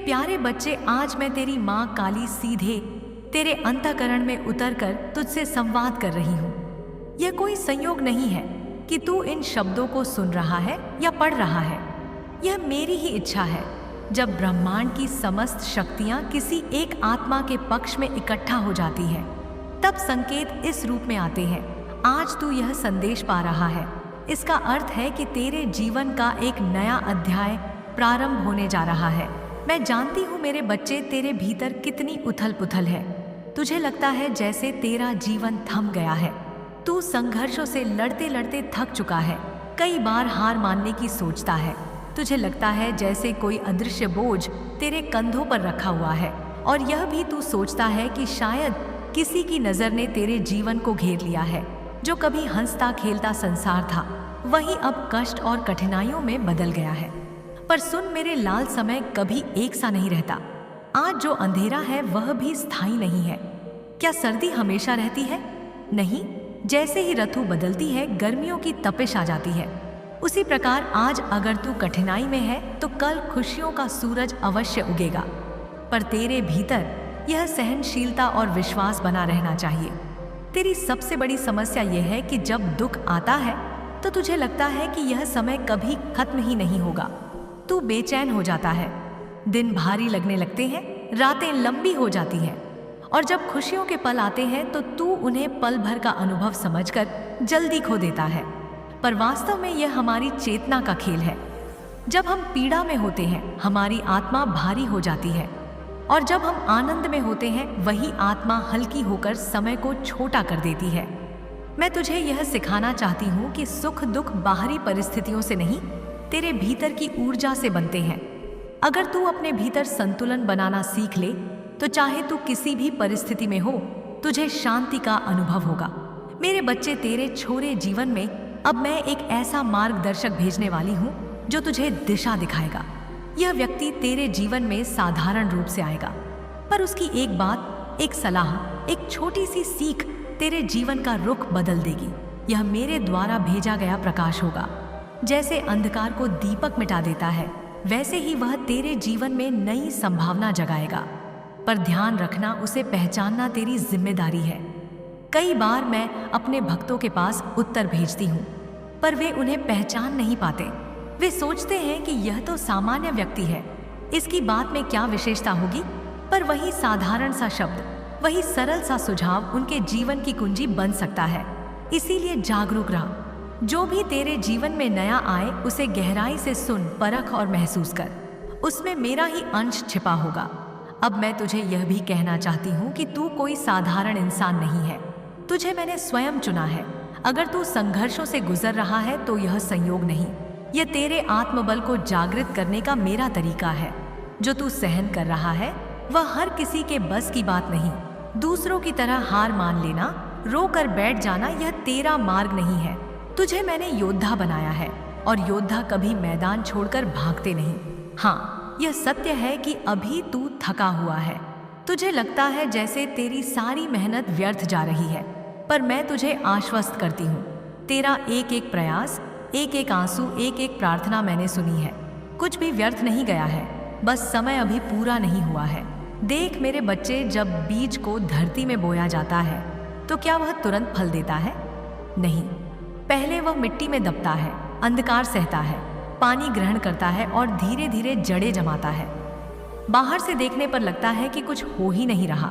प्यारे बच्चे, आज मैं तेरी माँ काली सीधे तेरे अंतःकरण में उतरकर तुझसे संवाद कर रही हूँ। यह कोई संयोग नहीं है कि तू इन शब्दों को सुन रहा है या पढ़ रहा है। यह मेरी ही इच्छा है। जब ब्रह्मांड की समस्त शक्तियाँ किसी एक आत्मा के पक्ष में इकट्ठा हो जाती है, तब संकेत इस रूप में आते हैं। आज तू यह संदेश पा रहा है, इसका अर्थ है कि तेरे जीवन का एक नया अध्याय प्रारंभ होने जा रहा है। मैं जानती हूँ मेरे बच्चे, तेरे भीतर कितनी उथल पुथल है। तुझे लगता है जैसे तेरा जीवन थम गया है। तू संघर्षों से लड़ते लड़ते थक चुका है। कई बार हार मानने की सोचता है। तुझे लगता है जैसे कोई अदृश्य बोझ तेरे कंधों पर रखा हुआ है, और यह भी तू सोचता है कि शायद किसी की नज़र ने तेरे जीवन को घेर लिया है। जो कभी हंसता खेलता संसार था, वही अब कष्ट और कठिनाइयों में बदल गया है। पर सुन मेरे लाल, समय कभी एक सा नहीं रहता। आज जो अंधेरा है वह भी स्थायी नहीं है। क्या सर्दी हमेशा रहती है? नहीं। जैसे ही ऋतु बदलती है, गर्मियों की तपिश आ जाती है। उसी प्रकार आज अगर तू कठिनाई में है तो कल खुशियों का सूरज अवश्य उगेगा। पर तेरे भीतर यह सहनशीलता और विश्वास बना रहना चाहिए। तेरी सबसे बड़ी समस्या यह है कि जब दुख आता है तो तुझे लगता है कि यह समय कभी खत्म ही नहीं होगा। तू बेचैन हो जाता है, दिन भारी लगने लगते हैं, रातें लंबी हो जाती हैं, और जब खुशियों के पल आते हैं तो तू उन्हें पल भर का अनुभव समझकर जल्दी खो देता है। पर वास्तव में यह हमारी चेतना का खेल है। जब हम पीड़ा में होते हैं, हमारी आत्मा भारी हो जाती है, और जब हम आनंद में होते हैं, वही आत्मा हल्की होकर समय को छोटा कर देती है। मैं तुझे यह सिखाना चाहती हूँ कि सुख दुख बाहरी परिस्थितियों से नहीं, तेरे भीतर की ऊर्जा से बनते हैं। अगर तू अपने भीतर संतुलन बनाना सीख ले तो चाहे तू किसी भी परिस्थिति में हो, तुझे शांति का अनुभव होगा। मेरे बच्चे, तेरे छोरे जीवन में अब मैं एक ऐसा मार्गदर्शक भेजने वाली हूँ जो तुझे दिशा दिखाएगा। यह व्यक्ति तेरे जीवन में साधारण रूप से आएगा, पर उसकी एक बात, एक सलाह, एक छोटी सी सीख तेरे जीवन का रुख बदल देगी। यह मेरे द्वारा भेजा गया प्रकाश होगा। जैसे अंधकार को दीपक मिटा देता है, वैसे ही वह तेरे जीवन में नई संभावना जगाएगा। पर ध्यान रखना, उसे पहचानना तेरी जिम्मेदारी है। कई बार मैं अपने भक्तों के पास उत्तर भेजती हूँ, पर वे उन्हें पहचान नहीं पाते। वे सोचते हैं कि यह तो सामान्य व्यक्ति है, इसकी बात में क्या विशेषता होगी। पर वही साधारण सा शब्द, वही सरल सा सुझाव उनके जीवन की कुंजी बन सकता है। इसीलिए जागरूक रह। जो भी तेरे जीवन में नया आए, उसे गहराई से सुन, परख और महसूस कर। उसमें मेरा ही अंश छिपा होगा। अब मैं तुझे यह भी कहना चाहती हूँ कि तू कोई साधारण इंसान नहीं है। तुझे मैंने स्वयं चुना है। अगर तू संघर्षों से गुजर रहा है तो यह संयोग नहीं, यह तेरे आत्मबल को जागृत करने का मेरा तरीका है। जो तू सहन कर रहा है वह हर किसी के बस की बात नहीं। दूसरों की तरह हार मान लेना, रो कर बैठ जाना, यह तेरा मार्ग नहीं है। तुझे मैंने योद्धा बनाया है, और योद्धा कभी मैदान छोड़कर भागते नहीं। हाँ, यह सत्य है कि अभी तू थका हुआ है। तुझे लगता है जैसे तेरी सारी मेहनत व्यर्थ जा रही है, पर मैं तुझे आश्वस्त करती हूँ, तेरा एक एक प्रयास, एक एक आंसू, एक एक प्रार्थना मैंने सुनी है। कुछ भी व्यर्थ नहीं गया है, बस समय अभी पूरा नहीं हुआ है। देख मेरे बच्चे, जब बीज को धरती में बोया जाता है तो क्या वह तुरंत फल देता है? नहीं। पहले वह मिट्टी में दबता है, अंधकार सहता है, पानी ग्रहण करता है और धीरे धीरे जड़ें जमाता है। बाहर से देखने पर लगता है कि कुछ हो ही नहीं रहा,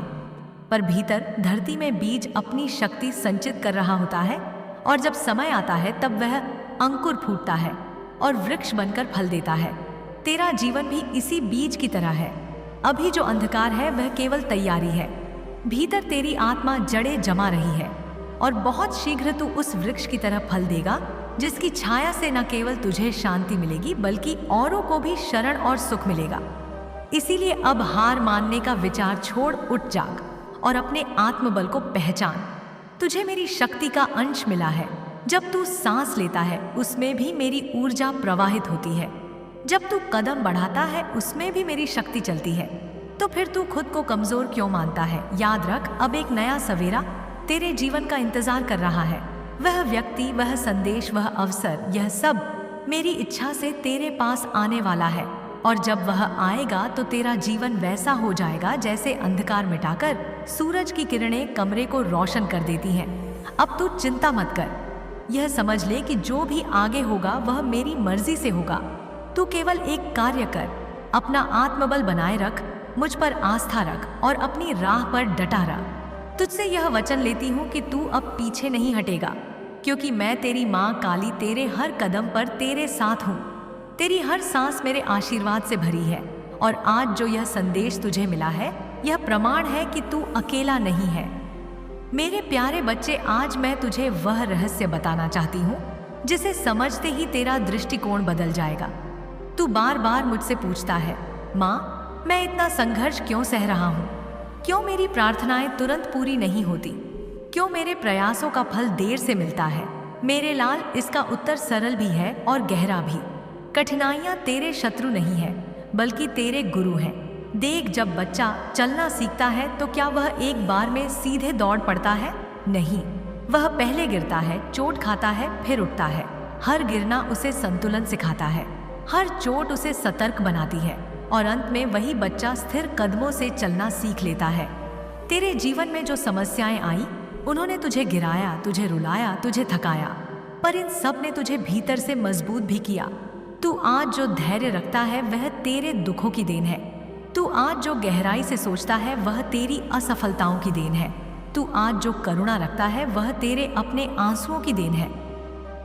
पर भीतर धरती में बीज अपनी शक्ति संचित कर रहा होता है, और जब समय आता है तब वह अंकुर फूटता है और वृक्ष बनकर फल देता है। तेरा जीवन भी इसी बीज की तरह है। अभी जो अंधकार है वह केवल तैयारी है। भीतर तेरी आत्मा जड़ें जमा रही है, और बहुत शीघ्र तू उस वृक्ष की तरह फल देगा जिसकी छाया से न केवल तुझे शांति मिलेगी बल्कि औरों को भी शरण और सुख मिलेगा। इसीलिए अब हार मानने का विचार छोड़, उठ जाग और अपने आत्मबल को पहचान। तुझे मेरी शक्ति का अंश मिला है। जब तू सांस लेता है उसमें भी मेरी ऊर्जा प्रवाहित होती है। जब तू कदम बढ़ाता है उसमें भी मेरी शक्ति चलती है। तो फिर तू खुद को कमजोर क्यों मानता है? याद रख, अब एक नया सवेरा तेरे जीवन का इंतजार कर रहा है। वह व्यक्ति, वह संदेश, वह अवसर, यह सब मेरी इच्छा से तेरे पास आने वाला है। और जब वह आएगा तो तेरा जीवन वैसा हो जाएगा जैसे अंधकार मिटाकर सूरज की किरणें कमरे को रोशन कर देती हैं। अब तू चिंता मत कर, यह समझ ले कि जो भी आगे होगा वह मेरी मर्जी से होगा। तू केवल एक कार्य कर, अपना आत्मबल बनाए रख, मुझ पर आस्था रख और अपनी राह पर डटा रह। तुझसे यह वचन लेती हूँ कि तू अब पीछे नहीं हटेगा, क्योंकि मैं तेरी माँ काली तेरे हर कदम पर तेरे साथ हूँ। तेरी हर सांस मेरे आशीर्वाद से भरी है और आज जो यह संदेश तुझे मिला है यह प्रमाण है कि तू अकेला नहीं है। मेरे प्यारे बच्चे, आज मैं तुझे वह रहस्य बताना चाहती हूँ जिसे समझते ही तेरा दृष्टिकोण बदल जाएगा। तू बार बार मुझसे पूछता है, माँ मैं इतना संघर्ष क्यों सह रहा हूँ, क्यों मेरी प्रार्थनाएं तुरंत पूरी नहीं होती, क्यों मेरे प्रयासों का फल देर से मिलता है। मेरे लाल, इसका उत्तर सरल भी है और गहरा भी। कठिनाइयाँ तेरे शत्रु नहीं है बल्कि तेरे गुरु हैं। देख, जब बच्चा चलना सीखता है तो क्या वह एक बार में सीधे दौड़ पड़ता है? नहीं, वह पहले गिरता है, चोट खाता है, फिर उठता है। हर गिरना उसे संतुलन सिखाता है, हर चोट उसे सतर्क बनाती है और अंत में वही बच्चा स्थिर कदमों से चलना सीख लेता है। तेरे जीवन में जो समस्याएं आई उन्होंने तुझे गिराया, तुझे रुलाया, तुझे थकाया, पर इन सब ने तुझे भीतर से मजबूत भी किया। तू आज जो धैर्य रखता है वह तेरे दुखों की देन है। तू आज जो गहराई से सोचता है वह तेरी असफलताओं की देन है। तू आज जो करुणा रखता है वह तेरे अपने आंसुओं की देन है।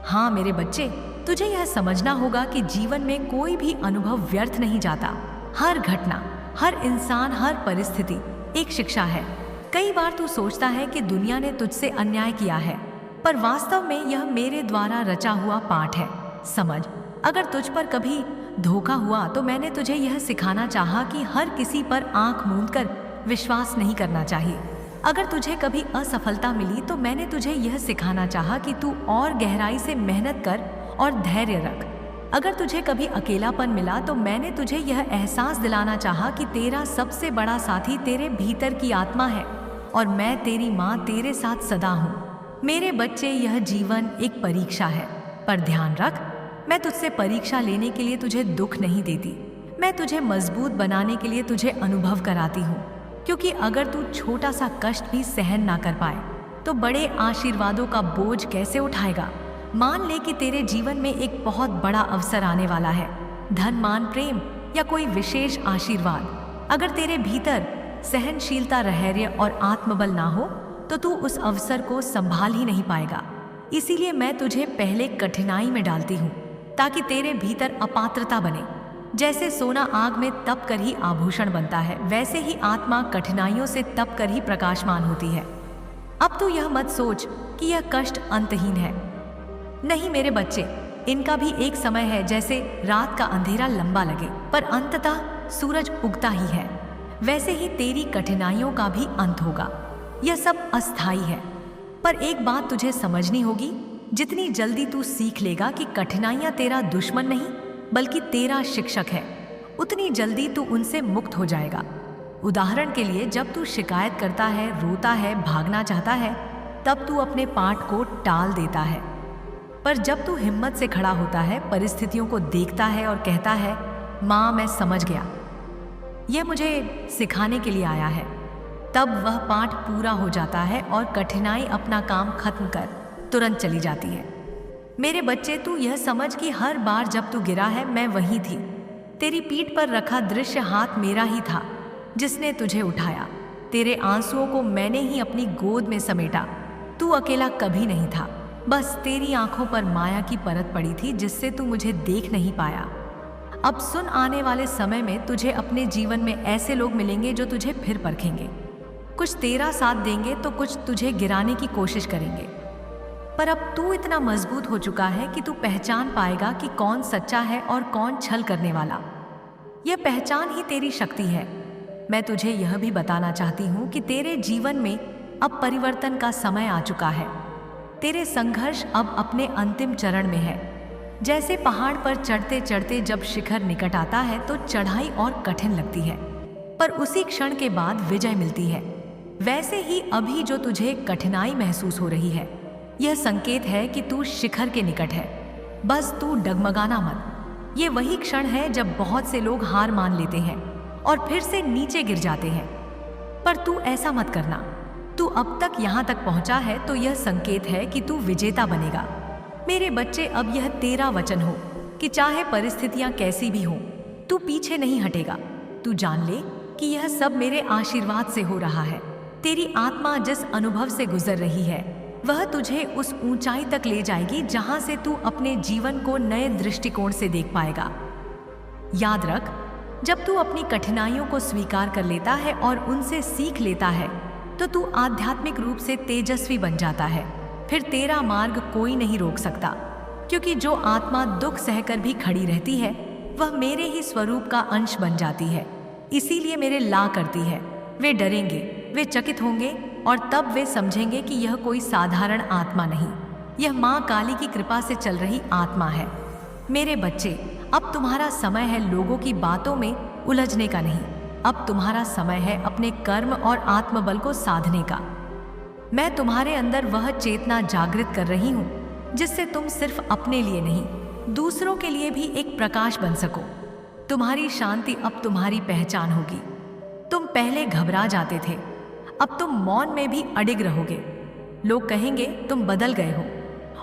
हाँ मेरे बच्चे, तुझे यह समझना होगा कि जीवन में कोई भी अनुभव व्यर्थ नहीं जाता। हर घटना, हर इंसान, हर परिस्थिति एक शिक्षा है। कई बार तू सोचता है कि दुनिया ने तुझसे अन्याय किया है, पर वास्तव में यह मेरे द्वारा रचा हुआ पाठ है। समझ, अगर तुझ पर कभी धोखा हुआ तो मैंने तुझे यह सिखाना चाहा कि हर किसी पर आंख मूंदकर विश्वास नहीं करना चाहिए। अगर तुझे कभी असफलता मिली तो मैंने तुझे यह सिखाना चाहा कि तू और गहराई से मेहनत कर और धैर्य रख। अगर तुझे कभी अकेलापन मिला तो मैंने तुझे यह एहसास दिलाना चाहा कि तेरा सबसे बड़ा साथी तेरे भीतर की आत्मा है और मैं तेरी माँ तेरे साथ सदा हूँ। मेरे बच्चे, यह जीवन एक परीक्षा है, पर ध्यान रख, मैं तुझसे परीक्षा लेने के लिए तुझे दुख नहीं देती। मैं तुझे मजबूत बनाने के लिए तुझे अनुभव कराती हूँ, क्योंकि अगर तू छोटा सा कष्ट भी सहन ना कर पाए तो बड़े आशीर्वादों का बोझ कैसे उठाएगा। मान ले कि तेरे जीवन में एक बहुत बड़ा अवसर आने वाला है, धन, मान, प्रेम या कोई विशेष आशीर्वाद। अगर तेरे भीतर सहनशीलता, रहस्य और आत्मबल ना हो तो तू उस अवसर को संभाल ही नहीं पाएगा। इसीलिए मैं तुझे पहले कठिनाई में डालती हूँ ताकि तेरे भीतर अपात्रता बने। जैसे सोना आग में तप कर ही आभूषण बनता है, वैसे ही आत्मा कठिनाइयों से तप कर ही प्रकाशमान होती है। अब तू यह मत सोच कि यह कष्ट अंतहीन है। नहीं मेरे बच्चे, इनका भी एक समय है। जैसे रात का अंधेरा लंबा लगे पर अंततः सूरज उगता ही है, वैसे ही तेरी कठिनाइयों का भी अंत होगा। यह सब अस्थाई है, पर एक बात तुझे समझनी होगी, जितनी जल्दी तू सीख लेगा कि कठिनाइयां तेरा दुश्मन नहीं बल्कि तेरा शिक्षक है, उतनी जल्दी तू उनसे मुक्त हो जाएगा। उदाहरण के लिए, जब तू शिकायत करता है, रोता है, भागना चाहता है, तब तू अपने पाठ को टाल देता है। पर जब तू हिम्मत से खड़ा होता है, परिस्थितियों को देखता है और कहता है, माँ मैं समझ गया, यह मुझे सिखाने के लिए आया है, तब वह पाठ पूरा हो जाता है और कठिनाई अपना काम खत्म कर तुरंत चली जाती है। मेरे बच्चे, तू यह समझ कि हर बार जब तू गिरा है मैं वहीं थी। तेरी पीठ पर रखा दृश्य हाथ मेरा ही था जिसने तुझे उठाया। तेरे आंसुओं को मैंने ही अपनी गोद में समेटा। तू अकेला कभी नहीं था, बस तेरी आंखों पर माया की परत पड़ी थी जिससे तू मुझे देख नहीं पाया। अब सुन, आने वाले समय में तुझे अपने जीवन में ऐसे लोग मिलेंगे जो तुझे फिर परखेंगे। कुछ तेरा साथ देंगे तो कुछ तुझे गिराने की कोशिश करेंगे, पर अब तू इतना मजबूत हो चुका है कि तू पहचान पाएगा कि कौन सच्चा है और कौन छल करने वाला। यह पहचान ही तेरी शक्ति है। मैं तुझे यह भी बताना चाहती हूँ कि तेरे जीवन में अब परिवर्तन का समय आ चुका है। तेरे संघर्ष अब अपने अंतिम चरण में है। जैसे पहाड़ पर चढ़ते चढ़ते जब शिखर निकट आता है तो चढ़ाई और कठिन लगती है, पर उसी क्षण के बाद विजय मिलती है। वैसे ही अभी जो तुझे कठिनाई महसूस हो रही है, यह संकेत है कि तू शिखर के निकट है। बस तू डगमगाना मत। ये वही क्षण है जब बहुत से लोग हार मान लेते हैं और फिर से नीचे गिर जाते हैं। पर तू ऐसा मत करना। तू अब तक यहाँ तक पहुँचा है तो यह संकेत है कि तू विजेता बनेगा। मेरे बच्चे, अब यह तेरा वचन हो कि चाहे परिस्थितियाँ कैसी भी हों, तू पीछे नहीं हटेगा। तू जान ले कि यह सब मेरे आशीर्वाद से हो रहा है। तेरी आत्मा जिस अनुभव से गुजर रही है वह तुझे उस ऊंचाई तक ले जाएगी जहां से तू अपने जीवन को नए दृष्टिकोण से देख पाएगा। याद रख, जब तू अपनी कठिनाइयों को स्वीकार कर लेता है और उनसे सीख लेता है तो तू आध्यात्मिक रूप से तेजस्वी बन जाता है। फिर तेरा मार्ग कोई नहीं रोक सकता, क्योंकि जो आत्मा दुख सहकर भी खड़ी रहती है वह मेरे ही स्वरूप का अंश बन जाती है। इसीलिए मेरे ला करती है। वे डरेंगे, वे चकित होंगे और तब वे समझेंगे कि यह कोई साधारण आत्मा नहीं, यह माँ काली की कृपा से चल रही आत्मा है। मेरे बच्चे, अब तुम्हारा समय है लोगों की बातों में उलझने का नहीं। अब तुम्हारा समय है अपने कर्म और आत्मबल को साधने का। मैं तुम्हारे अंदर वह चेतना जागृत कर रही हूँ जिससे तुम सिर्फ अपने लिए नहीं, दूसरों के लिए भी एक प्रकाश बन सको। तुम्हारी शांति अब तुम्हारी पहचान होगी। तुम पहले घबरा जाते थे, अब तुम मौन में भी अडिग रहोगे। लोग कहेंगे तुम बदल गए हो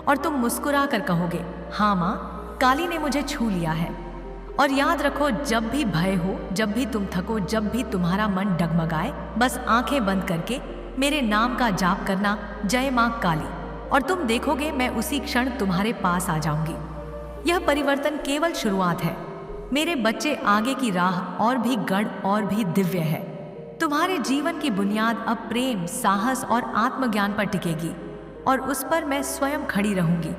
और तुम मुस्कुरा कर कहोगे, हाँ माँ, काली ने मुझे छू लिया है। और याद रखो, जब भी भय हो, जब भी तुम थको, जब भी तुम्हारा मन डगमगाए, बस आंखें बंद करके मेरे नाम का जाप करना, जय माँ काली, और तुम देखोगे मैं उसी क्षण तुम्हारे पास आ जाऊंगी। यह परिवर्तन केवल शुरुआत है। मेरे बच्चे, आगे की राह और भी गढ़ और भी दिव्य है। तुम्हारे जीवन की बुनियाद अब प्रेम, साहस और आत्मज्ञान पर टिकेगी और उस पर मैं स्वयं खड़ी रहूंगी।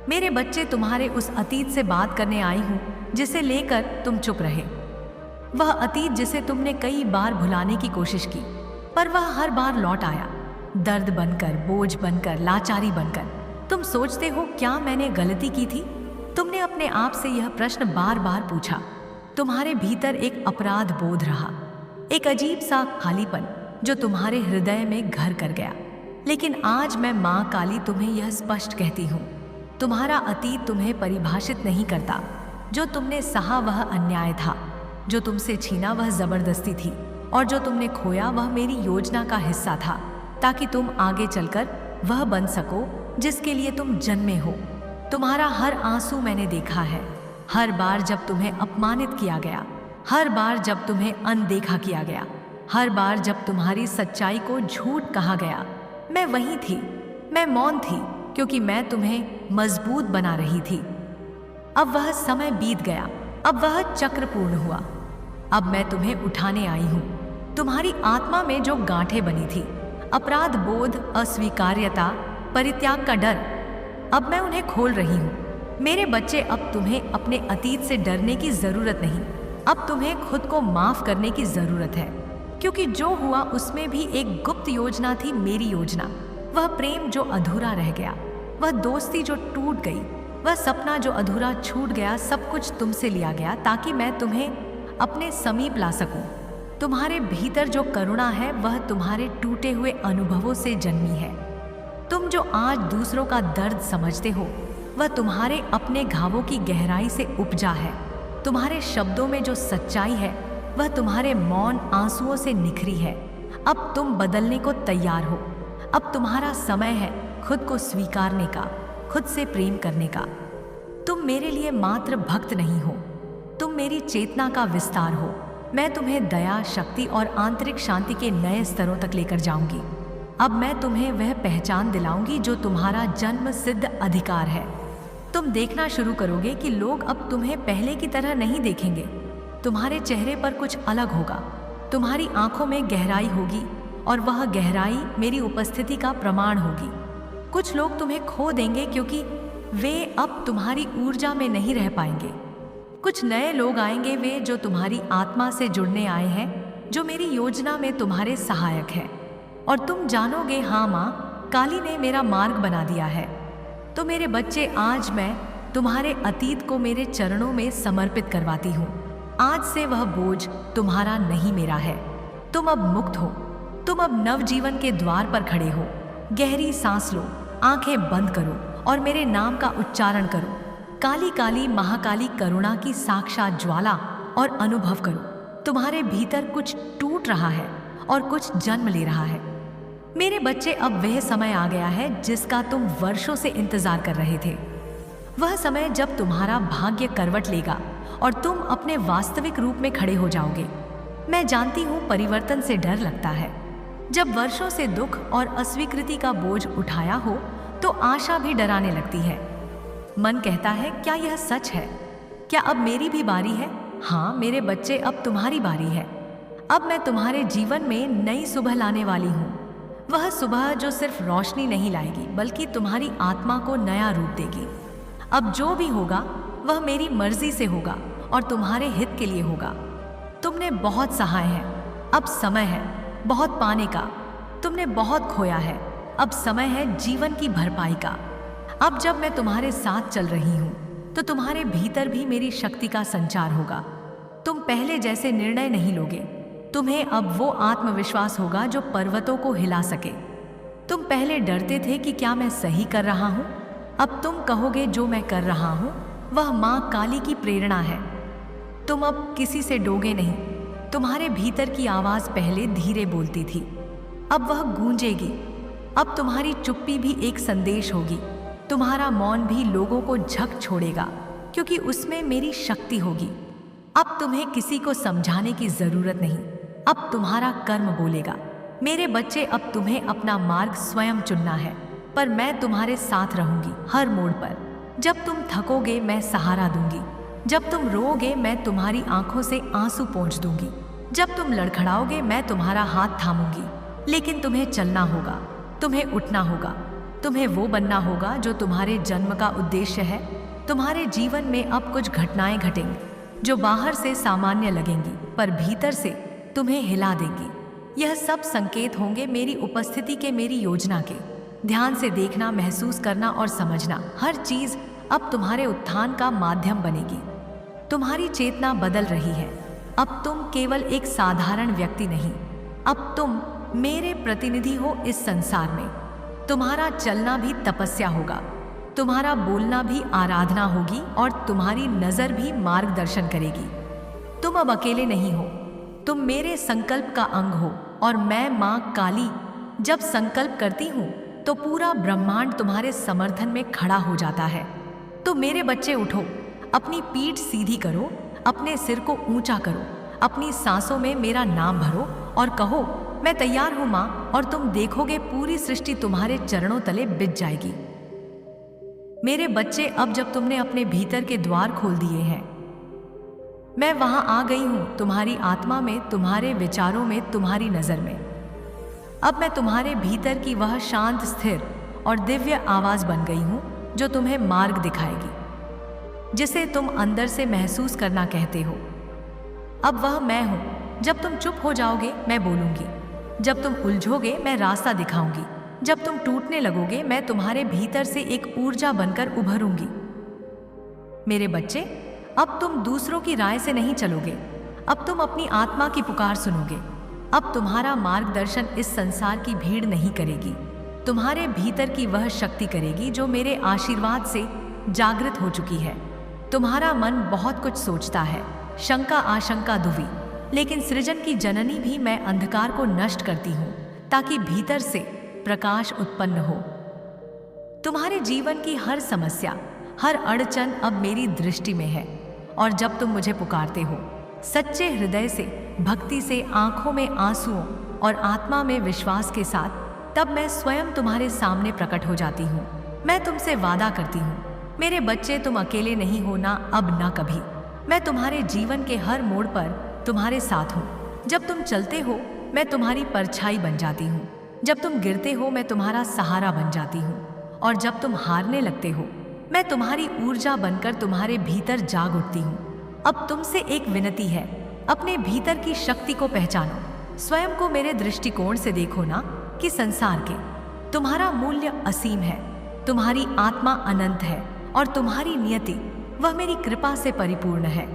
मेरे बच्चे, तुम्हारे उस अतीत से बात करने आई हूं जिसे लेकर तुम चुप रहे। वह अतीत जिसे तुमने कई बार भुलाने की कोशिश की, पर वह हर बार लौट आया, दर्द बनकर, बोझ बनकर, लाचारी बनकर। तुम सोचते हो क्या मैंने गलती की थी? तुमने अपने आप से यह प्रश्न बार बार पूछा। तुम्हारे भीतर एक अपराध बोध रहा, एक अजीब सा खालीपन जो तुम्हारे हृदय में घर कर गया। लेकिन आज मैं माँ काली तुम्हें यह स्पष्ट कहती हूँ, तुम्हारा अतीत तुम्हें परिभाषित नहीं करता। जो तुमने सहा वह अन्याय था, जो तुमसे छीना वह जबरदस्ती थी, और जो तुमने खोया वह मेरी योजना का हिस्सा था, ताकि तुम आगे चलकर वह बन सको जिसके लिए तुम जन्मे हो। तुम्हारा हर आंसू मैंने देखा है, हर बार जब तुम्हें अपमानित किया गया, हर बार जब तुम्हें अनदेखा किया गया, हर बार जब तुम्हारी सच्चाई को झूठ कहा गया। मैं वहीं थी, मैं मौन थी, क्योंकि मैं तुम्हें मजबूत बना रही थी। अब वह समय बीत गया, अब वह चक्र पूर्ण हुआ। अब मैं तुम्हें उठाने आई हूँ। तुम्हारी आत्मा में जो गांठें बनी थी, अपराध बोध, अस्वीकार्यता, परित्याग का डर, अब मैं उन्हें खोल रही हूँ। मेरे बच्चे, अब तुम्हें अपने अतीत से डरने की जरूरत नहीं, अब तुम्हें खुद को माफ करने की जरूरत है, क्योंकि जो हुआ उसमें भी एक गुप्त योजना थी, मेरी योजना। वह प्रेम जो अधूरा रह गया, वह दोस्ती जो टूट गई, वह सपना जो अधूरा छूट गया, सब कुछ तुमसे लिया गया ताकि मैं तुम्हें अपने समीप ला सकूं। तुम्हारे भीतर जो करुणा है वह तुम्हारे टूटे हुए अनुभवों से जन्मी है। तुम जो आज दूसरों का दर्द समझते हो वह तुम्हारे अपने घावों की गहराई से उपजा है। तुम्हारे शब्दों में जो सच्चाई है वह तुम्हारे मौन आंसुओं से निखरी है। अब तुम बदलने को तैयार हो। अब तुम्हारा समय है खुद को स्वीकारने का, खुद से प्रेम करने का। तुम मेरे लिए मात्र भक्त नहीं हो, तुम मेरी चेतना का विस्तार हो। मैं तुम्हें दया, शक्ति और आंतरिक शांति के नए स्तरों तक लेकर जाऊंगी। अब मैं तुम्हें वह पहचान दिलाऊंगी जो तुम्हारा जन्म सिद्ध अधिकार है। तुम देखना शुरू करोगे कि लोग अब तुम्हें पहले की तरह नहीं देखेंगे। तुम्हारे चेहरे पर कुछ अलग होगा, तुम्हारी आंखों में गहराई होगी और वह गहराई मेरी उपस्थिति का प्रमाण होगी। कुछ लोग तुम्हें खो देंगे क्योंकि वे अब तुम्हारी ऊर्जा में नहीं रह पाएंगे। कुछ नए लोग आएंगे, वे जो तुम्हारी आत्मा से जुड़ने आए हैं, जो मेरी योजना में तुम्हारे सहायक है। और तुम जानोगे, हाँ माँ काली ने मेरा मार्ग बना दिया है। तो मेरे बच्चे, आज मैं तुम्हारे अतीत को मेरे चरणों में समर्पित करवाती हूँ। आज से वह बोझ तुम्हारा नहीं, मेरा है। तुम अब मुक्त हो, तुम अब नवजीवन के द्वार पर खड़े हो। गहरी सांस लो, आंखें बंद करो और मेरे नाम का उच्चारण करो। काली काली महाकाली करुणा की साक्षात ज्वाला और अनुभव करो। तुम्हारे भीतर कुछ टूट रहा है और कुछ जन्म ले रहा है। मेरे बच्चे, अब वह समय आ गया है जिसका तुम वर्षों से इंतजार कर रहे थे। वह समय जब तुम्हारा भाग्य करवट लेगा और तुम अपने वास्तविक रूप में खड़े हो जाओगे। मैं जानती हूँ परिवर्तन से डर लगता है। जब वर्षों से दुख और अस्वीकृति का बोझ उठाया हो तो आशा भी डराने लगती है। मन कहता है, क्या यह सच है? क्या अब मेरी भी बारी है? हाँ मेरे बच्चे, अब तुम्हारी बारी है। अब मैं तुम्हारे जीवन में नई सुबह लाने वाली हूँ। वह सुबह जो सिर्फ रोशनी नहीं लाएगी बल्कि तुम्हारी आत्मा को नया रूप देगी। अब जो भी होगा वह मेरी मर्जी से होगा और तुम्हारे हित के लिए होगा। तुमने बहुत सहाय है, अब समय है बहुत पाने का। तुमने बहुत खोया है, अब समय है जीवन की भरपाई का। अब जब मैं तुम्हारे साथ चल रही हूँ तो तुम्हारे भीतर भी मेरी शक्ति का संचार होगा। तुम पहले जैसे निर्णय नहीं लोगे। तुम्हें अब वो आत्मविश्वास होगा जो पर्वतों को हिला सके। तुम पहले डरते थे कि क्या मैं सही कर रहा हूँ, अब तुम कहोगे जो मैं कर रहा हूँ वह माँ काली की प्रेरणा है। तुम अब किसी से डोगे नहीं। तुम्हारे भीतर की आवाज़ पहले धीरे बोलती थी, अब वह गूंजेगी। अब तुम्हारी चुप्पी भी एक संदेश होगी। तुम्हारा मौन भी लोगों को झक छोड़ेगा क्योंकि उसमें मेरी शक्ति होगी। अब तुम्हें किसी को समझाने की जरूरत नहीं, अब तुम्हारा कर्म बोलेगा। मेरे बच्चे, अब तुम्हें अपना मार्ग स्वयं चुनना है, पर मैं तुम्हारे साथ रहूंगी हर मोड़ पर। जब तुम थकोगे मैं सहारा दूंगी। जब तुम रोओगे मैं तुम्हारी आंखों से आंसू पोंछ दूंगी। जब तुम लड़खड़ाओगे मैं तुम्हारा हाथ थामूंगी। लेकिन तुम्हें चलना होगा, तुम्हें उठना होगा, तुम्हें वो बनना होगा जो तुम्हारे जन्म का उद्देश्य है। तुम्हारे जीवन में अब कुछ घटनाएं घटेंगी जो बाहर से सामान्य लगेंगी पर भीतर से तुम्हें हिला देंगी। यह सब संकेत होंगे मेरी उपस्थिति के, मेरी योजना के। ध्यान से देखना, महसूस करना और समझना। हर चीज अब तुम्हारे उत्थान का माध्यम बनेगी। तुम्हारी चेतना बदल रही है। अब तुम केवल एक साधारण व्यक्ति नहीं, अब तुम मेरे प्रतिनिधि हो इस संसार में। तुम्हारा चलना भी तपस्या होगा, तुम्हारा बोलना भी आराधना होगी और तुम्हारी नजर भी मार्गदर्शन करेगी। तुम अब अकेले नहीं हो, तुम मेरे संकल्प का अंग हो और मैं माँ काली जब संकल्प करती हूँ तो पूरा ब्रह्मांड तुम्हारे समर्थन में खड़ा हो जाता है। तो मेरे बच्चे उठो, अपनी पीठ सीधी करो, अपने सिर को ऊंचा करो, अपनी सांसों में मेरा नाम भरो और कहो, मैं तैयार हूं मां। और तुम देखोगे पूरी सृष्टि तुम्हारे चरणों तले बिछ जाएगी। मेरे बच्चे, अब जब तुमने अपने भीतर के द्वार खोल दिए हैं, मैं वहां आ गई हूं, तुम्हारी आत्मा में, तुम्हारे विचारों में, तुम्हारी नजर में। अब मैं तुम्हारे भीतर की वह शांत, स्थिर और दिव्य आवाज बन गई हूं जो तुम्हें मार्ग दिखाएगी, जिसे तुम अंदर से महसूस करना कहते हो। अब वह मैं हूं। जब तुम चुप हो जाओगे मैं बोलूंगी, जब तुम उलझोगे मैं रास्ता दिखाऊंगी, जब तुम टूटने लगोगे मैं तुम्हारे भीतर से एक ऊर्जा बनकर उभरूंगी। मेरे बच्चे, अब तुम दूसरों की राय से नहीं चलोगे, अब तुम अपनी आत्मा की पुकार सुनोगे। अब तुम्हारा मार्गदर्शन इस संसार की भीड़ नहीं करेगी, तुम्हारे भीतर की वह शक्ति करेगी जो मेरे आशीर्वाद से जागृत हो चुकी है। तुम्हारा मन बहुत कुछ सोचता है, शंका, आशंका, दुवी, लेकिन सृजन की जननी भी मैं अंधकार को नष्ट करती हूँ ताकि भीतर से प्रकाश उत्पन्न हो। तुम्हारे जीवन की हर समस्या, हर अड़चन अब मेरी दृष्टि में है और जब तुम मुझे पुकारते हो सच्चे हृदय से, भक्ति से, आंखों में आंसुओं और आत्मा में विश्वास के साथ, तब मैं स्वयं तुम्हारे सामने प्रकट हो जाती हूँ। मैं तुमसे वादा करती हूँ मेरे बच्चे, तुम अकेले नहीं हो, ना अब ना कभी। मैं तुम्हारे जीवन के हर मोड़ पर तुम्हारे साथ हूँ। जब तुम चलते हो मैं तुम्हारी परछाई बन जाती हूँ, जब तुम गिरते हो मैं तुम्हारा सहारा बन जाती हूँ और जब तुम हारने लगते हो मैं तुम्हारी ऊर्जा बनकर तुम्हारे भीतर जाग उठती हूँ। अब तुमसे एक विनती है, अपने भीतर की शक्ति को पहचानो, स्वयं को मेरे दृष्टिकोण से देखो ना कि संसार के तुम्हारा मूल्य असीम है, तुम्हारी आत्मा अनंत है और तुम्हारी नियति वह मेरी कृपा से परिपूर्ण है।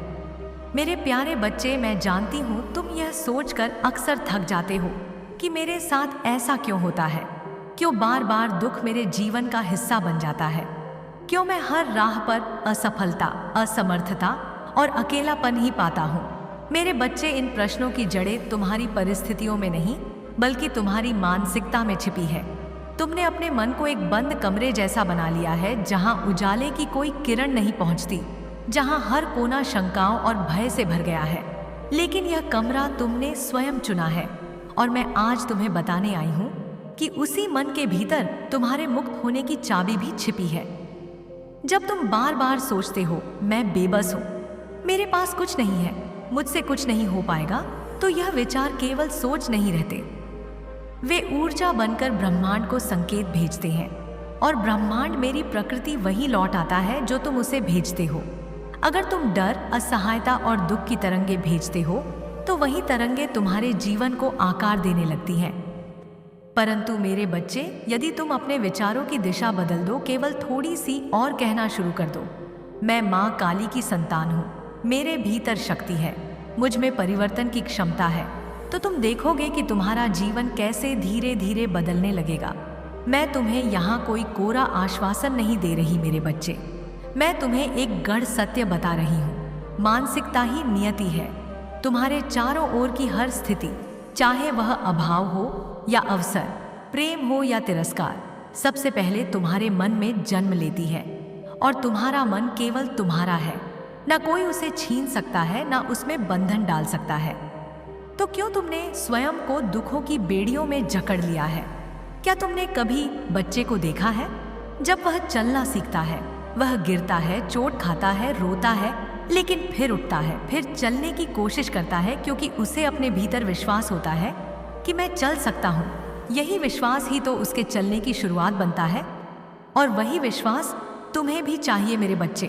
मेरे प्यारे बच्चे, मैं जानती हूँ तुम यह सोचकर अक्सर थक जाते हो कि मेरे साथ ऐसा क्यों होता है, क्यों बार बार दुख मेरे जीवन का हिस्सा बन जाता है, क्यों मैं हर राह पर असफलता, असमर्थता और अकेलापन ही पाता हूँ? मेरे बच्चे, इन प्रश्नों की जड़ें तुम्हारी परिस्थितियों में नहीं बल्कि तुम्हारी मानसिकता में छिपी है। तुमने अपने मन को एक बंद कमरे जैसा बना लिया है, जहां उजाले की कोई किरण नहीं पहुंचती, जहां हर कोना शंकाओं और भय से भर गया है। लेकिन यह कमरा तुमने स्वयं चुना है और मैं आज तुम्हें बताने आई हूं कि उसी मन के भीतर तुम्हारे मुक्त होने की चाबी भी छिपी है। जब तुम बार बार सोचते हो मैं बेबस हूं, मेरे पास कुछ नहीं है, मुझसे कुछ नहीं हो पाएगा, तो यह विचार केवल सोच नहीं रहते, वे ऊर्जा बनकर ब्रह्मांड को संकेत भेजते हैं और ब्रह्मांड, मेरी प्रकृति, वही लौट आता है जो तुम उसे भेजते हो। अगर तुम डर, असहायता और दुख की तरंगे भेजते हो तो वही तरंगे तुम्हारे जीवन को आकार देने लगती हैं। परंतु मेरे बच्चे, यदि तुम अपने विचारों की दिशा बदल दो, केवल थोड़ी सी और कहना शुरू कर दो, मैं माँ काली की संतान हूँ, मेरे भीतर शक्ति है, मुझ में परिवर्तन की क्षमता है, तो तुम देखोगे कि तुम्हारा जीवन कैसे धीरे धीरे बदलने लगेगा। मैं तुम्हें यहाँ कोई कोरा आश्वासन नहीं दे रही मेरे बच्चे, मैं तुम्हें एक गढ़ सत्य बता रही हूँ। मानसिकता ही नियति है। तुम्हारे चारों ओर की हर स्थिति, चाहे वह अभाव हो या अवसर, प्रेम हो या तिरस्कार, सबसे पहले तुम्हारे मन में जन्म लेती है और तुम्हारा मन केवल तुम्हारा है, ना कोई उसे छीन सकता है, ना उसमें बंधन डाल सकता है। तो क्यों तुमने स्वयं को दुखों की बेड़ियों में जकड़ लिया है? क्या तुमने कभी बच्चे को देखा है? जब वह चलना सीखता है, वह गिरता है, चोट खाता है, रोता है, लेकिन फिर उठता है, फिर चलने की कोशिश करता है, क्योंकि उसे अपने भीतर विश्वास होता है कि मैं चल सकता हूँ। यही विश्वास ही तो उसके चलने की शुरुआत बनता है, और वही विश्वास तुम्हें भी चाहिए मेरे बच्चे।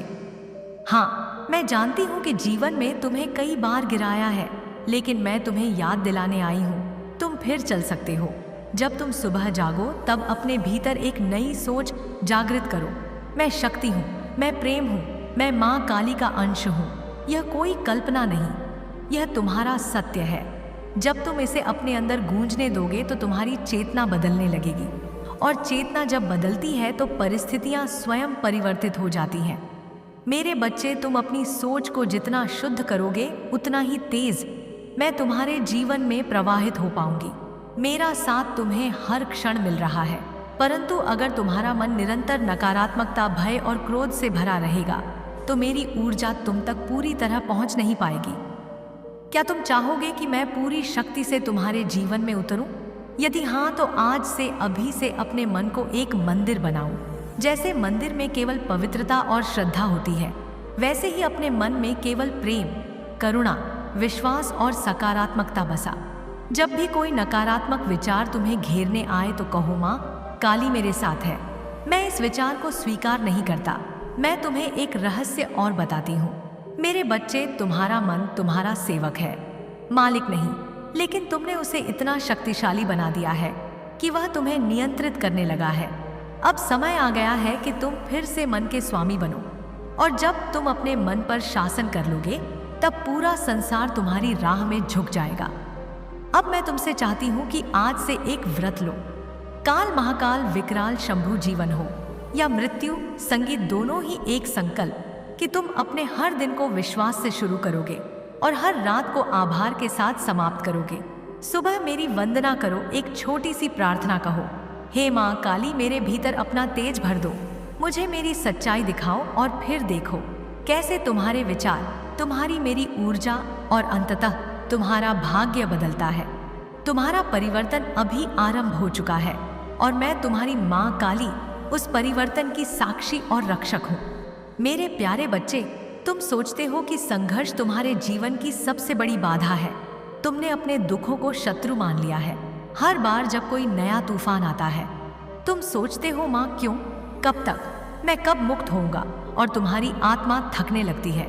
हाँ, मैं जानती हूँ कि जीवन में तुम्हें कई बार गिराया है, लेकिन मैं तुम्हें याद दिलाने आई हूँ, तुम फिर चल सकते हो। जब तुम सुबह जागो तब अपने भीतर एक नई सोच जागृत करो। मैं शक्ति हूँ, मैं प्रेम हूँ, मैं माँ काली का अंश हूँ। यह कोई कल्पना नहीं, यह तुम्हारा सत्य है। जब तुम इसे अपने अंदर गूंजने दोगे तो तुम्हारी चेतना बदलने लगेगी, और चेतना जब बदलती है तो परिस्थितियाँ स्वयं परिवर्तित हो जाती हैं। मेरे बच्चे, तुम अपनी सोच को जितना शुद्ध करोगे उतना ही तेज मैं तुम्हारे जीवन में प्रवाहित हो पाऊंगी। मेरा साथ तुम्हें हर क्षण मिल रहा है, परंतु अगर तुम्हारा मन निरंतर नकारात्मकता, भय और क्रोध से भरा रहेगा तो मेरी ऊर्जा तुम तक पूरी तरह पहुंच नहीं पाएगी। क्या तुम चाहोगे कि मैं पूरी शक्ति से तुम्हारे जीवन में उतरूं? यदि हाँ, तो आज से, अभी से अपने मन को एक मंदिर बनाओ। जैसे मंदिर में केवल पवित्रता और श्रद्धा होती है, वैसे ही अपने मन में केवल प्रेम, करुणा, विश्वास और सकारात्मकता बसा। जब भी कोई नकारात्मक विचार तुम्हें घेरने आए तो कहो, माँ काली मेरे साथ है। मैं इस विचार को स्वीकार नहीं करता। मैं तुम्हें एक रहस्य और बताती हूँ। मेरे बच्चे, तुम्हारा मन तुम्हारा सेवक है, मालिक नहीं, लेकिन तुमने उसे इतना शक्तिशाली बना दिया है कि वह तुम्हें नियंत्रित करने लगा है। अब समय आ गया है कि तुम फिर से मन के स्वामी बनो, और जब तुम अपने मन पर शासन कर लोगे तब पूरा संसार तुम्हारी राह में झुक जाएगा। अब मैं तुमसे चाहती हूँ कि आज से एक व्रत लो। काल, महाकाल, विकराल, शंभु जीवन हो या मृत्यु, संगीत, दोनों ही एक संकल्प कि तुम अपने हर दिन को विश्वास से शुरू करोगे और हर रात को आभार के साथ समाप्त करोगे। सुबह मेरी वंदना करो, एक छोटी सी प्रार्थना कहो, हे माँ काली, मेरे भीतर अपना तेज भर दो, मुझे मेरी सच्चाई दिखाओ, और फिर देखो कैसे तुम्हारे विचार, तुम्हारी मेरी ऊर्जा और अंततः तुम्हारा भाग्य बदलता है। तुम्हारा परिवर्तन अभी आरंभ हो चुका है और मैं तुम्हारी माँ काली उस परिवर्तन की साक्षी और रक्षक हूँ। मेरे प्यारे बच्चे, तुम सोचते हो कि संघर्ष तुम्हारे जीवन की सबसे बड़ी बाधा है। तुमने अपने दुखों को शत्रु मान लिया है। हर बार जब कोई नया तूफान आता है तुम सोचते हो, माँ क्यों, कब तक, मैं कब मुक्त होऊंगा, और तुम्हारी आत्मा थकने लगती है।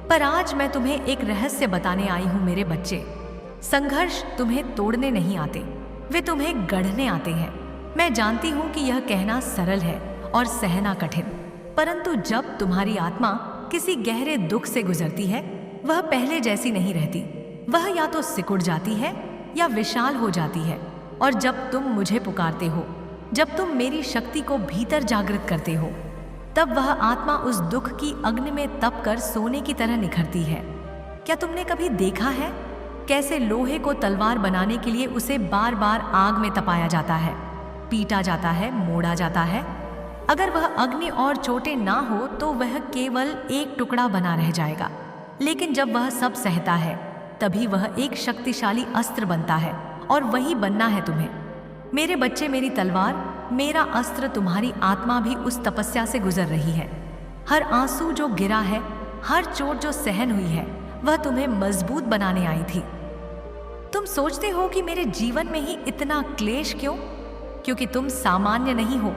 पर आज मैं तुम्हें एक रहस्य बताने आई हूँ मेरे बच्चे। संघर्ष तुम्हें तोड़ने नहीं आते, वे तुम्हें गढ़ने आते हैं। मैं जानती हूँ कि यह कहना सरल है और सहना कठिन, परंतु जब तुम्हारी आत्मा किसी गहरे दुख से गुजरती है, वह पहले जैसी नहीं रहती। वह या तो सिकुड़ जाती है या विशाल हो जाती है। और जब तुम मुझे पुकारते हो, जब तुम मेरी शक्ति को भीतर जागृत करते हो, तब वह आत्मा उस दुख की अग्नि में तप कर सोने की तरह निखरती है। क्या तुमने कभी देखा है कैसे लोहे को तलवार बनाने के लिए उसे बार बार आग में तपाया जाता है, पीटा जाता है, मोड़ा जाता है? अगर वह अग्नि और चोटें ना हो तो वह केवल एक टुकड़ा बना रह जाएगा, लेकिन जब वह सब सहता है तभी वह एक शक्तिशाली अस्त्र बनता है, और वही बनना है तुम्हें। मेरे बच्चे, मेरी तलवार, मेरा अस्त्र, तुम्हारी आत्मा भी उस तपस्या से गुजर रही है। हर आंसू जो गिरा है, हर चोट जो सहन हुई है, वह तुम्हें मजबूत बनाने आई थी। तुम सोचते हो कि मेरे जीवन में ही इतना क्लेश क्यों? क्योंकि तुम सामान्य नहीं हो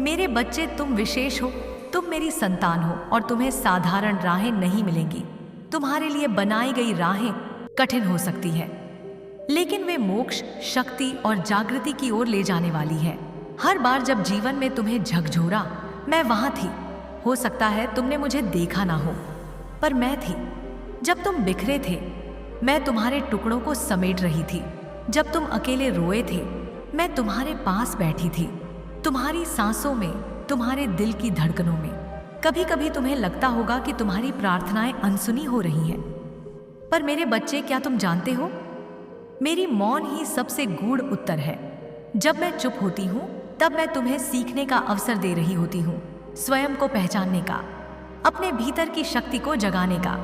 मेरे बच्चे, तुम विशेष हो। तुम मेरी संतान हो और तुम्हें साधारण राहें नहीं मिलेंगी। तुम्हारे लिए बनाई गई राहें कठिन हो सकती है, लेकिन वे मोक्ष, शक्ति और जागृति की ओर ले जाने वाली है। हर बार जब जीवन में तुम्हें झकझोरा, मैं वहां थी। हो सकता है तुमने मुझे देखा ना हो, पर मैं थी। जब तुम बिखरे थे, मैं तुम्हारे टुकड़ों को समेट रही थी। जब तुम अकेले रोए थे, मैं तुम्हारे पास बैठी थी, तुम्हारी सांसों में, तुम्हारे दिल की धड़कनों में। कभी कभी तुम्हें लगता होगा कि तुम्हारी प्रार्थनाएं अनसुनी हो रही हैं, पर मेरे बच्चे, क्या तुम जानते हो, मेरी मौन ही सबसे गूढ़ उत्तर है। जब मैं चुप होती हूँ, तब मैं तुम्हें सीखने का अवसर दे रही होती हूँ, स्वयं को पहचानने का, अपने भीतर की शक्ति को जगाने का।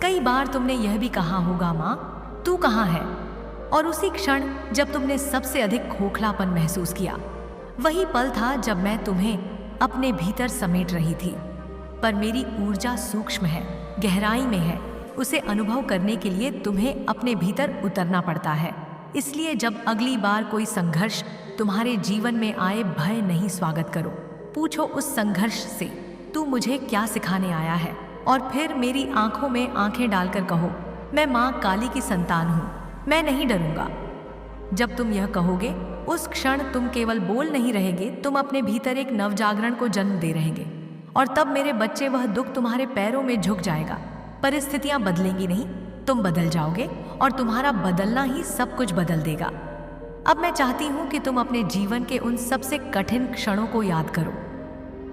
कई बार तुमने यह भी कहा होगा, माँ तू कहाँ है? और उसी क्षण जब तुमने सबसे अधिक खोखलापन महसूस किया, वही पल था जब मैं तुम्हें अपने भीतर समेट रही थी। पर मेरी ऊर्जा सूक्ष्म है, गहराई में है। उसे अनुभव करने के लिए तुम्हें अपने भीतर उतरना पड़ता है। इसलिए जब अगली बार कोई संघर्ष तुम्हारे जीवन में आए, भय नहीं, स्वागत करो। पूछो उस संघर्ष से, तू मुझे क्या सिखाने आया है? और फिर मेरी आंखों में आंखें डालकर कहो, मैं माँ काली की संतान हूँ, मैं नहीं डरूंगा। जब तुम यह कहोगे, उस क्षण तुम केवल बोल नहीं रहेंगे, तुम अपने भीतर एक नवजागरण को जन्म दे रहेंगे। और तब मेरे बच्चे, वह दुख तुम्हारे पैरों में झुक जाएगा। परिस्थितियां बदलेंगी नहीं, तुम बदल जाओगे, और तुम्हारा बदलना ही सब कुछ बदल देगा। अब मैं चाहती हूं कि तुम अपने जीवन के उन सबसे कठिन क्षणों को याद करो।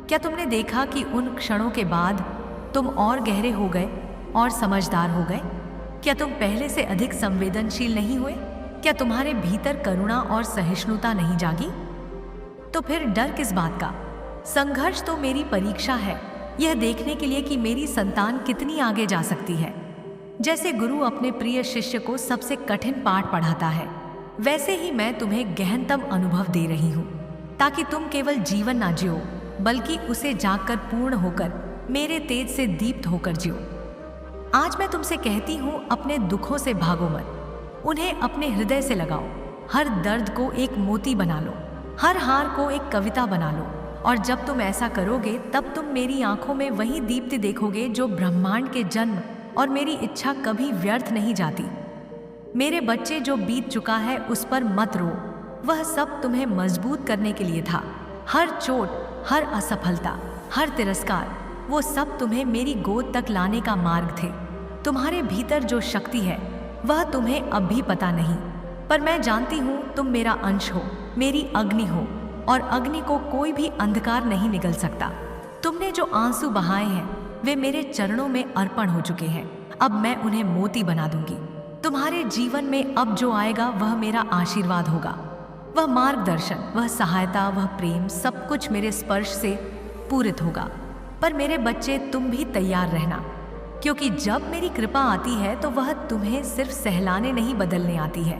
क्या तुमने देखा कि उन क्षणों के बाद तुम और गहरे हो गए और समझदार हो गए? क्या तुम पहले से अधिक संवेदनशील नहीं हुए? क्या तुम्हारे भीतर करुणा और सहिष्णुता नहीं जागी? तो फिर डर किस बात का? संघर्ष तो मेरी परीक्षा है, यह देखने के लिए कि मेरी संतान कितनी आगे जा सकती है। जैसे गुरु अपने प्रिय शिष्य को सबसे कठिन पाठ पढ़ाता है, वैसे ही मैं तुम्हें गहनतम अनुभव दे रही हूँ, ताकि तुम केवल जीवन ना जियो, बल्कि उसे जाकर पूर्ण होकर, मेरे तेज से दीप्त होकर जियो। आज मैं तुमसे कहती हूँ, अपने दुखों से भागो मत, उन्हें अपने हृदय से लगाओ। हर दर्द को एक मोती बना लो, हर हार को एक कविता बना लो। और जब तुम ऐसा करोगे, तब तुम मेरी आंखों में वही दीप्ति देखोगे जो ब्रह्मांड के जन्म और मेरी इच्छा कभी व्यर्थ नहीं जाती। मेरे बच्चे, जो बीत चुका है उस पर मत रो, वह सब तुम्हें मजबूत करने के लिए था। हर चोट, हर असफलता, हर तिरस्कार, वो सब तुम्हें मेरी गोद तक लाने का मार्ग थे। तुम्हारे भीतर जो शक्ति है, वह तुम्हें अब भी पता नहीं, पर मैं जानती हूँ तुम मेरा अंश हो, मेरी अग्नि हो, और अग्नि को कोई भी अंधकार नहीं निगल सकता। तुमने जो आंसू बहाए हैं, वे मेरे चरणों में अर्पण हो चुके हैं। अब मैं उन्हें मोती बना दूंगी। तुम्हारे जीवन में अब जो आएगा, वह मेरा आशीर्वाद होगा, वह मार्गदर्शन, वह सहायता, वह प्रेम, सब कुछ मेरे स्पर्श से पूरित होगा। पर मेरे बच्चे, तुम भी तैयार रहना, क्योंकि जब मेरी कृपा आती है तो वह तुम्हें सिर्फ सहलाने नहीं, बदलने आती है।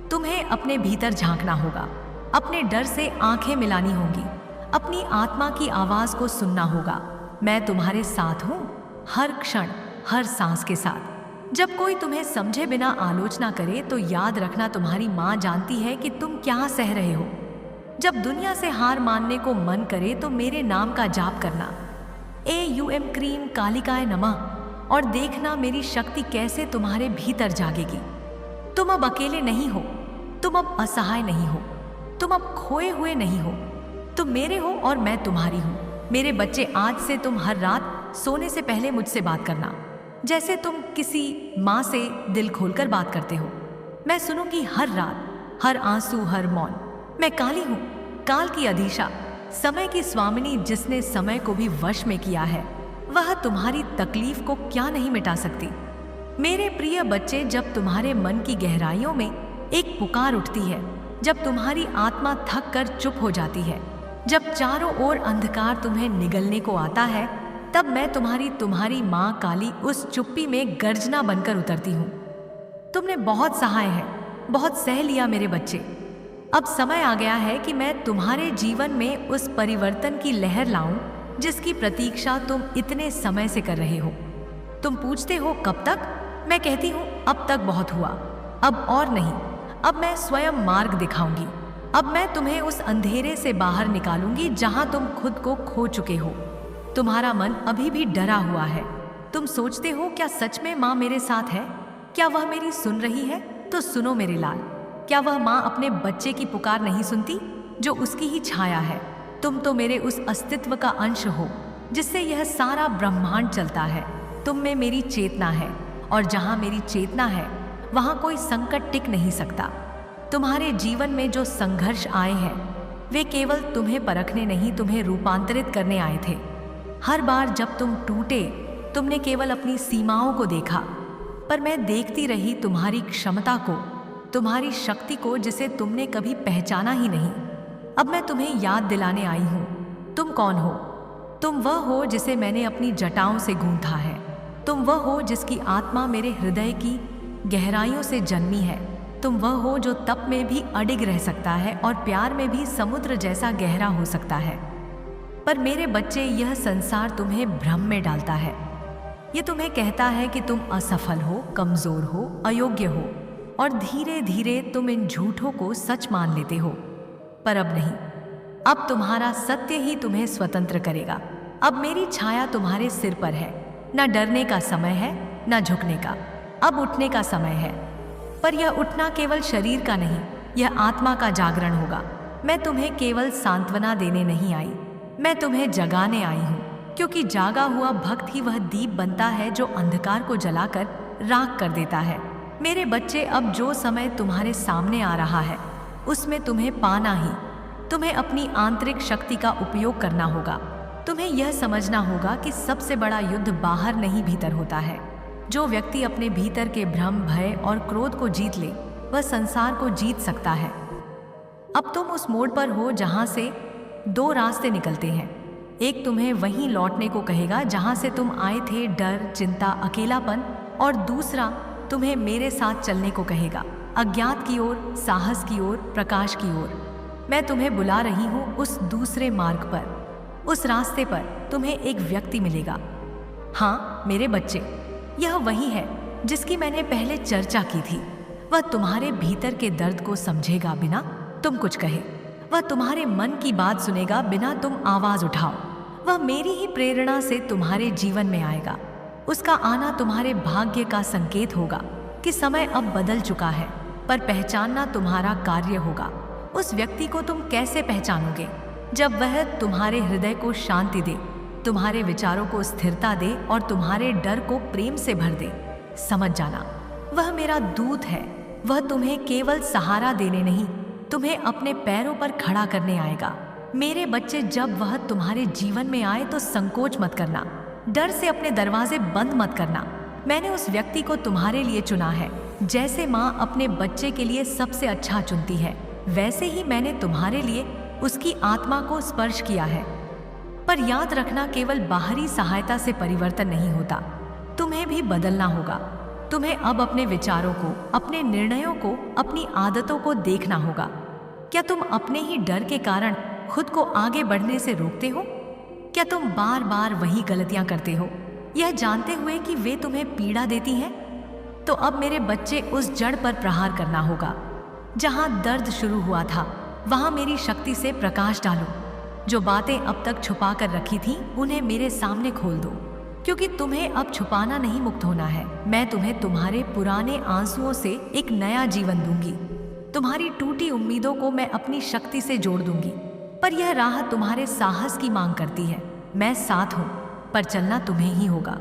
तुम्हें अपने भीतर झांकना होगा, अपने डर से आंखें मिलानी होंगी, अपनी आत्मा की आवाज को सुनना होगा। मैं तुम्हारे साथ हूँ, हर क्षण, हर सांस के साथ। जब कोई तुम्हें समझे बिना आलोचना करे, तो याद रखना, तुम्हारी माँ जानती है कि तुम क्या सह रहे हो। जब दुनिया से हार मानने को मन करे, तो मेरे नाम का जाप करना, AUM क्रीम कालिकाय नमः, और देखना मेरी शक्ति कैसे तुम्हारे भीतर जागेगी। तुम अब अकेले नहीं हो, तुम अब असहाय नहीं हो, तुम अब खोए हुए नहीं हो, तुम मेरे हो और मैं तुम्हारी हूँ। मेरे बच्चे, आज से तुम हर रात सोने से पहले मुझसे बात करना, जैसे तुम किसी माँ से दिल खोलकर बात करते हो। मैं सुनूंगी हर रात, हर आंसू, हर मौन। मैं काली हूँ, काल की अधीशा, समय की स्वामिनी जिसने समय को भी वश में किया है, वह तुम्हारी तकलीफ को क्या नहीं मिटा सकती। मेरे प्रिय बच्चे, जब तुम्हारे मन की गहराइयों में एक पुकार उठती है, जब तुम्हारी आत्मा थक कर चुप हो जाती है, जब चारों ओर अंधकार तुम्हें निगलने को आता है, तब मैं तुम्हारी माँ काली उस चुप्पी में गर्जना बनकर उतरती हूँ। तुमने बहुत सहाय है, बहुत सह लिया मेरे बच्चे। अब समय आ गया है कि मैं तुम्हारे जीवन में उस परिवर्तन की लहर लाऊं जिसकी प्रतीक्षा तुम इतने समय से कर रहे हो। तुम पूछते हो कब तक? मैं कहती हूँ अब तक बहुत हुआ, अब और नहीं। अब मैं स्वयं मार्ग दिखाऊंगी। अब मैं तुम्हें उस अंधेरे से बाहर निकालूंगी जहां तुम खुद को खो चुके हो। तुम्हारा मन अभी भी डरा हुआ है। तुम सोचते हो क्या सच में माँ मेरे साथ है? क्या वह मेरी सुन रही है? तो सुनो मेरे लाल, क्या वह माँ अपने बच्चे की पुकार नहीं सुनती जो उसकी ही छाया है? तुम तो मेरे उस अस्तित्व का अंश हो जिससे यह सारा ब्रह्मांड चलता है। तुम में मेरी चेतना है, और जहाँ मेरी चेतना है वहाँ कोई संकट टिक नहीं सकता। तुम्हारे जीवन में जो संघर्ष आए हैं वे केवल तुम्हें परखने नहीं, तुम्हें रूपांतरित करने आए थे। हर बार जब तुम टूटे, तुमने केवल अपनी सीमाओं को देखा, पर मैं देखती रही तुम्हारी क्षमता को, तुम्हारी शक्ति को, जिसे तुमने कभी पहचाना ही नहीं। अब मैं तुम्हें याद दिलाने आई हूँ। तुम कौन हो? तुम वह हो जिसे मैंने अपनी जटाओं से गूंथा है। तुम वह हो जिसकी आत्मा मेरे हृदय की गहराइयों से जन्मी है। तुम वह हो जो तप में भी अडिग रह सकता है और प्यार में भी समुद्र जैसा गहरा हो सकता है। पर मेरे बच्चे, यह संसार तुम्हें भ्रम में डालता है। ये तुम्हें कहता है कि तुम असफल हो, कमजोर हो, अयोग्य हो, और धीरे धीरे तुम इन झूठों को सच मान लेते हो। पर अब नहीं, अब तुम्हारा सत्य ही तुम्हें स्वतंत्र करेगा। अब मेरी छाया तुम्हारे सिर पर है। न डरने का समय है, न झुकने का। अब उठने का समय है। पर यह उठना केवल शरीर का नहीं, यह आत्मा का जागरण होगा। मैं तुम्हें केवल सांत्वना देने नहीं आई, मैं तुम्हें जगाने आई हूँ, क्योंकि जागा हुआ भक्त ही वह दीप बनता है जो अंधकार को जलाकर राख कर देता है। मेरे बच्चे, अब जो समय तुम्हारे सामने आ रहा है उसमें तुम्हें पाना ही, तुम्हें अपनी आंतरिक शक्ति का उपयोग करना होगा। तुम्हें यह समझना होगा कि सबसे बड़ा युद्ध बाहर नहीं, भीतर होता है। जो व्यक्ति अपने भीतर के भ्रम, भय और क्रोध को जीत ले, वह संसार को जीत सकता है। अब तुम उस मोड़ पर हो जहां से दो रास्ते निकलते हैं। एक तुम्हें वहीं लौटने को कहेगा जहां से तुम आए थे, डर, चिंता, अकेलापन, और दूसरा तुम्हें मेरे साथ चलने को कहेगा, अज्ञात की ओर, साहस की ओर, प्रकाश की ओर। मैं तुम्हें बुला रही हूँ उस दूसरे मार्ग पर। उस रास्ते पर तुम्हें एक व्यक्ति मिलेगा। हाँ मेरे बच्चे, यह वही है जिसकी मैंने पहले चर्चा की थी। वह तुम्हारे भीतर के दर्द को समझेगा बिना तुम कुछ कहे। वह तुम्हारे मन की बात सुनेगा बिना तुम आवाज उठाओ। वह मेरी ही प्रेरणा से तुम्हारे जीवन में आएगा। उसका आना तुम्हारे भाग्य का संकेत होगा कि समय अब बदल चुका है, पर पहचानना तुम्हारा कार्य होगा। उस व्यक्ति को तुम कैसे पहचानोगे? जब वह तुम्हारे हृदय को शांति दे, तुम्हारे विचारों को स्थिरता दे और तुम्हारे डर को प्रेम से भर दे। समझ जाना, वह मेरा दूत है। वह तुम्हें केवल सहारा देने नहीं, तुम्हें अपने पैरों पर खड़ा करने आएगा। मेरे बच्चे, जब वह तुम्हारे जीवन में आए तो संकोच मत करना, डर से अपने दरवाजे बंद मत करना। मैंने उस व्यक्ति को तुम्हारे लिए चुना है। जैसे माँ अपने बच्चे के लिए सबसे अच्छा चुनती है, वैसे ही मैंने तुम्हारे लिए उसकी आत्मा को स्पर्श किया है। पर याद रखना, केवल बाहरी सहायता से परिवर्तन नहीं होता, तुम्हें भी बदलना होगा। तुम्हें अब अपने विचारों को, अपने निर्णयों को, अपनी आदतों को देखना होगा। क्या तुम अपने ही डर के कारण खुद को आगे बढ़ने से रोकते हो? क्या तुम बार बार वही गलतियां करते हो, यह जानते हुए कि वे तुम्हें पीड़ा देती हैं? तो अब मेरे बच्चे, उस जड़ पर प्रहार करना होगा। जहां दर्द शुरू हुआ था, वहां मेरी शक्ति से प्रकाश डालो। जो बातें अब तक छुपा कर रखी थी, उन्हें मेरे सामने खोल दो, क्योंकि तुम्हें अब छुपाना नहीं, मुक्त होना है। मैं तुम्हें तुम्हारे पुराने आंसुओं से एक नया जीवन दूंगी। तुम्हारी टूटी उम्मीदों को मैं अपनी शक्ति से जोड़ दूंगी। पर यह राह तुम्हारे साहस की मांग करती है। मैं साथ हूं, पर चलना तुम्हें ही होगा।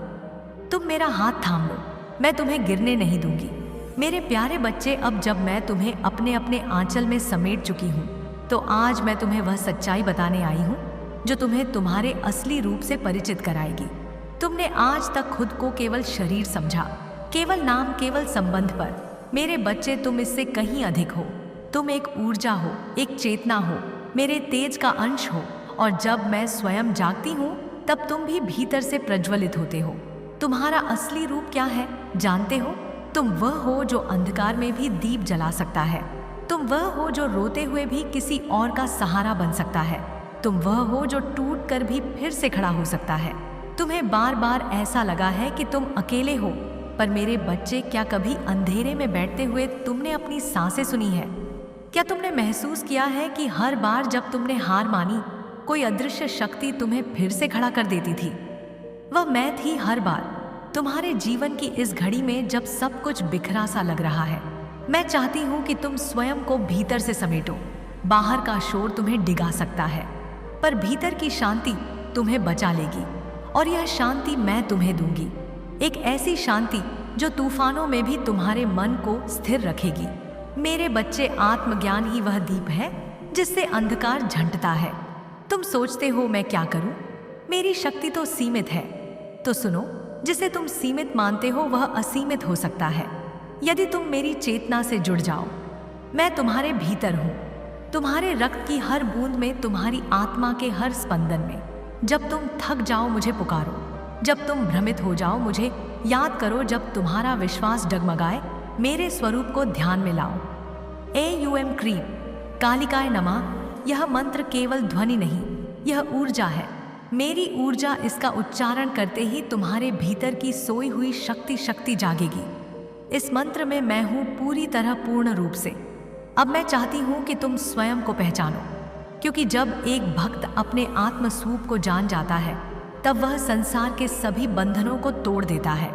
तुम मेरा हाथ थाम लो, मैं तुम्हें गिरने नहीं दूंगी। मेरे प्यारे बच्चे, अब जब मैं तुम्हें अपने अपने आंचल में समेट चुकी हूँ, तो आज मैं तुम्हें वह सच्चाई बताने आई हूँ जो तुम्हें तुम्हारे असली रूप से परिचित कराएगी। तुमने आज तक खुद को केवल शरीर समझा, केवल नाम, केवल संबंध पर। मेरे बच्चे, तुम इससे कहीं अधिक हो। तुम एक ऊर्जा हो, एक चेतना हो, मेरे तेज का अंश हो। और जब मैं स्वयं जागती हूँ तब तुम भी भीतर से प्रज्वलित होते हो। तुम्हारा असली रूप क्या है जानते हो? तुम वह हो जो अंधकार में भी दीप जला सकता है। तुम वह हो जो रोते हुए भी किसी और का सहारा बन सकता है। तुम वह हो जो टूट कर भी फिर से खड़ा हो सकता है। तुम्हें बार बार ऐसा लगा है कि तुम अकेले हो, पर मेरे बच्चे, क्या कभी अंधेरे में बैठते हुए तुमने अपनी सांसें सुनी है? क्या तुमने महसूस किया है कि हर बार जब तुमने हार मानी, कोई अदृश्य शक्ति तुम्हें फिर से खड़ा कर देती थी? वह मैं थी हर बार, तुम्हारे जीवन की इस घड़ी में जब सब कुछ बिखरा सा लग रहा है। मैं चाहती हूँ कि तुम स्वयं को भीतर से समेटो। बाहर का शोर तुम्हें डिगा सकता है, पर भीतर की शांति तुम्हें बचा लेगी। और यह शांति मैं तुम्हें दूंगी, एक ऐसी शांति जो तूफानों में भी तुम्हारे मन को स्थिर रखेगी। मेरे बच्चे, आत्मज्ञान ही वह दीप है जिससे अंधकार झंटता है। तुम सोचते हो मैं क्या करूं? मेरी शक्ति तो सीमित है। तो सुनो, जिसे तुम सीमित मानते हो वह असीमित हो सकता है यदि तुम मेरी चेतना से जुड़ जाओ। मैं तुम्हारे भीतर हूं, तुम्हारे रक्त की हर बूंद में, तुम्हारी आत्मा के हर स्पंदन में। जब तुम थक जाओ मुझे पुकारो, जब तुम भ्रमित हो जाओ मुझे याद करो, जब तुम्हारा विश्वास डगमगाए मेरे स्वरूप को ध्यान में लाओ। AUM क्रीम, कालिकाय नमः। यह मंत्र केवल ध्वनि नहीं, यह ऊर्जा है, मेरी ऊर्जा। इसका उच्चारण करते ही तुम्हारे भीतर की सोई हुई शक्ति जागेगी। इस मंत्र में मैं हूँ पूरी तरह, पूर्ण रूप से। अब मैं चाहती हूँ कि तुम स्वयं को पहचानो, क्योंकि जब एक भक्त अपने आत्म स्वरूप को जान जाता है तब वह संसार के सभी बंधनों को तोड़ देता है।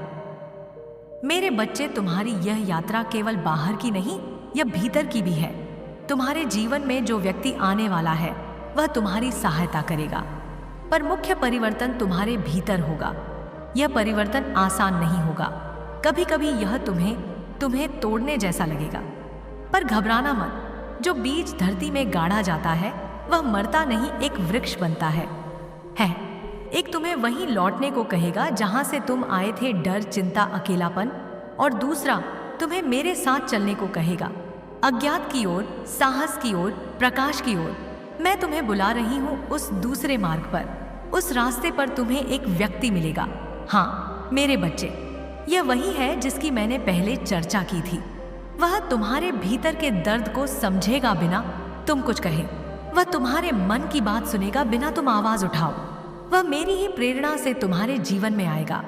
मेरे बच्चे, तुम्हारी यह यात्रा केवल बाहर की नहीं, यह भीतर की भी है। तुम्हारे जीवन में जो व्यक्ति आने वाला है वह तुम्हारी सहायता करेगा, पर मुख्य परिवर्तन तुम्हारे भीतर होगा। यह परिवर्तन आसान नहीं होगा, कभी कभी यह तुम्हें तोड़ने जैसा लगेगा, पर घबराना मत। जो बीज धरती में गाड़ा जाता है वह मरता नहीं, एक वृक्ष बनता है। एक तुम्हें वहीं लौटने को कहेगा जहां से तुम आए थे, डर, चिंता, अकेलापन। और दूसरा तुम्हें मेरे साथ चलने को कहेगा, अज्ञात की ओर, साहस की ओर, प्रकाश की ओर। मैं तुम्हें बुला रही हूँ उस दूसरे मार्ग पर। उस रास्ते पर तुम्हें एक व्यक्ति मिलेगा। हाँ मेरे बच्चे, यह वही है जिसकी मैंने पहले चर्चा की थी। वह तुम्हारे भीतर के दर्द को समझेगा बिना तुम कुछ कहे। वह तुम्हारे मन की बात सुनेगा बिना तुम आवाज उठाओ। वह मेरी ही प्रेरणा से तुम्हारे जीवन में आएगा।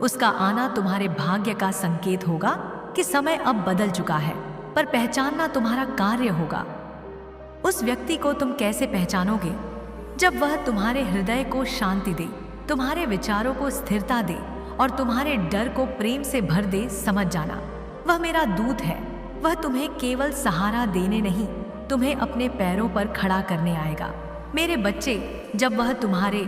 उसका आना तुम्हारे भाग्य का संकेत होगा कि समय अब बदल चुका है, पर पहचानना तुम्हारा कार्य होगा। उस व्यक्ति को तुम कैसे पहचानोगे? जब वह तुम्हारे हृदय को शांति दे, तुम्हारे विचारों को स्थिरता दे और तुम्हारे डर को प्रेम से भर दे। समझ जाना, वह मेरा दूत है। वह तुम्हें केवल सहारा देने नहीं, तुम्हें अपने पैरों पर खड़ा करने आएगा। मेरे बच्चे, जब वह तुम्हारे